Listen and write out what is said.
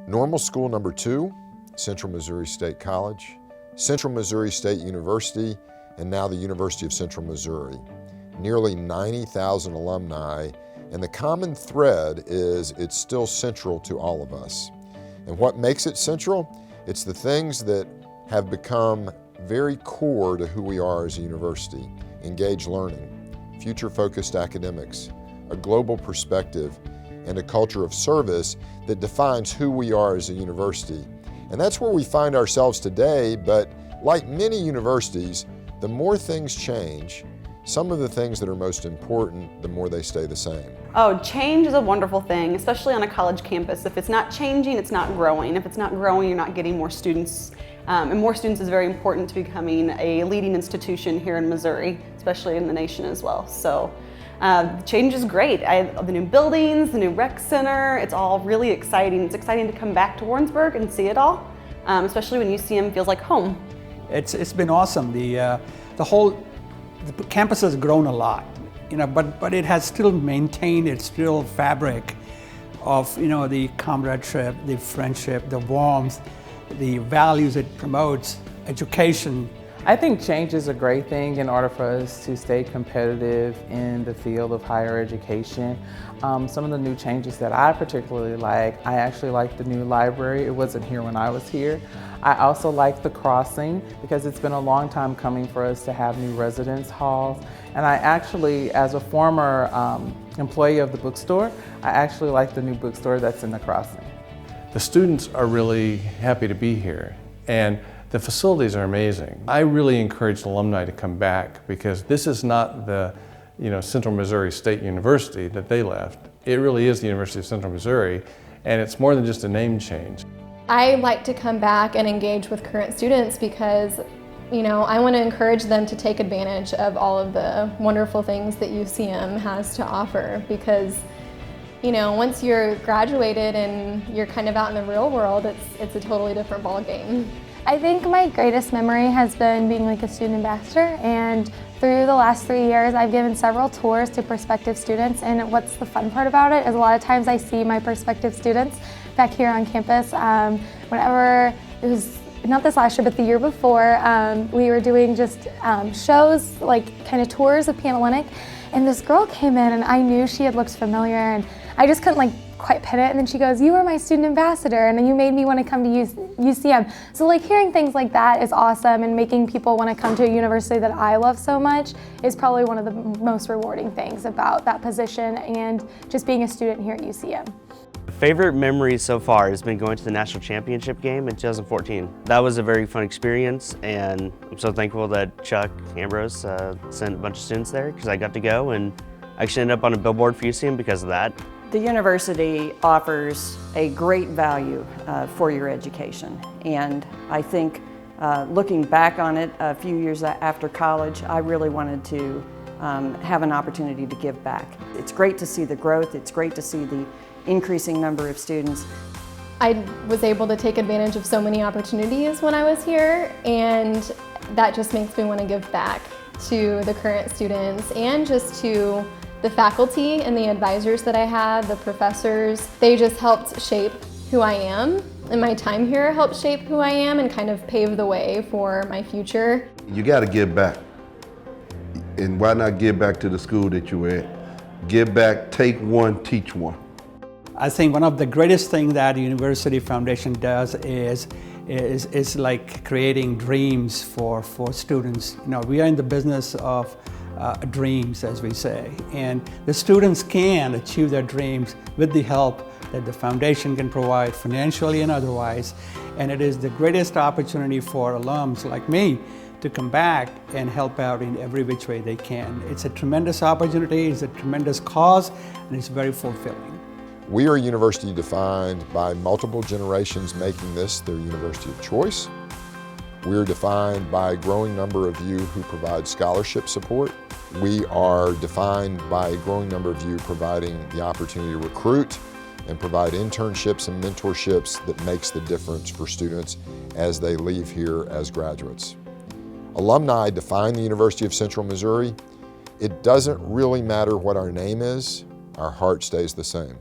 Normal School Number 2, Central Missouri State College, Central Missouri State University, and now the University of Central Missouri. Nearly 90,000 alumni, and the common thread is it's still central to all of us. And what makes it central? It's the things that have become very core to who we are as a university. Engaged learning, future-focused academics, a global perspective, and a culture of service that defines who we are as a university. And that's where we find ourselves today, but like many universities, the more things change, some of the things that are most important, the more they stay the same. Oh, change is a wonderful thing, especially on a college campus. If it's not changing, it's not growing. If it's not growing, you're not getting more students. And more students is very important to becoming a leading institution here in Missouri, especially in the nation as well. So change is great. The new buildings, the new rec center, it's all really exciting. It's exciting to come back to Warrensburg and see it all, especially when UCM feels like home. It's been awesome. The campus has grown a lot, but it has still maintained its real fabric of the comradeship, the friendship, the warmth, the values it promotes, education. I think change is a great thing in order for us to stay competitive in the field of higher education. Some of the new changes that I particularly like, I actually like the new library. It wasn't here when I was here. I also like the crossing because it's been a long time coming for us to have new residence halls. And I actually, as a former employee of the bookstore, I actually like the new bookstore that's in the crossing. The students are really happy to be here, and the facilities are amazing. I really encourage alumni to come back because this is not the Central Missouri State University that they left. It really is the University of Central Missouri, and it's more than just a name change. I like to come back and engage with current students because I want to encourage them to take advantage of all of the wonderful things that UCM has to offer because once you're graduated and you're kind of out in the real world, it's a totally different ballgame. I think my greatest memory has been being like a student ambassador, and through the last 3 years I've given several tours to prospective students, and what's the fun part about it is a lot of times I see my prospective students back here on campus. Whenever it was not this last year, but the year before, we were doing just shows, like kind of tours of Panhellenic, and this girl came in and I knew she had looked familiar and I just couldn't quite pin it, and then she goes, "You were my student ambassador and you made me want to come to UCM." So hearing things like that is awesome, and making people want to come to a university that I love so much is probably one of the most rewarding things about that position and just being a student here at UCM. Favorite memory so far has been going to the national championship game in 2014. That was a very fun experience, and I'm so thankful that Chuck Ambrose sent a bunch of students there because I got to go and actually ended up on a billboard for UCM because of that. The university offers a great value for your education, and I think looking back on it a few years after college, I really wanted to have an opportunity to give back. It's great to see the growth, it's great to see the increasing number of students. I was able to take advantage of so many opportunities when I was here, and that just makes me want to give back to the current students and just to the faculty and the advisors that I had, the professors. They just helped shape who I am, and my time here helped shape who I am and kind of pave the way for my future. You got to give back. And why not give back to the school that you were at? Give back, take one, teach one. I think one of the greatest things that University Foundation does is like creating dreams for students. We are in the business of dreams, as we say, and the students can achieve their dreams with the help that the foundation can provide financially and otherwise, and it is the greatest opportunity for alums like me to come back and help out in every which way they can. It's a tremendous opportunity, it's a tremendous cause, and it's very fulfilling. We are a university defined by multiple generations making this their university of choice. We are defined by a growing number of you who provide scholarship support. We are defined by a growing number of you providing the opportunity to recruit and provide internships and mentorships that makes the difference for students as they leave here as graduates. Alumni define the University of Central Missouri. It doesn't really matter what our name is, our heart stays the same.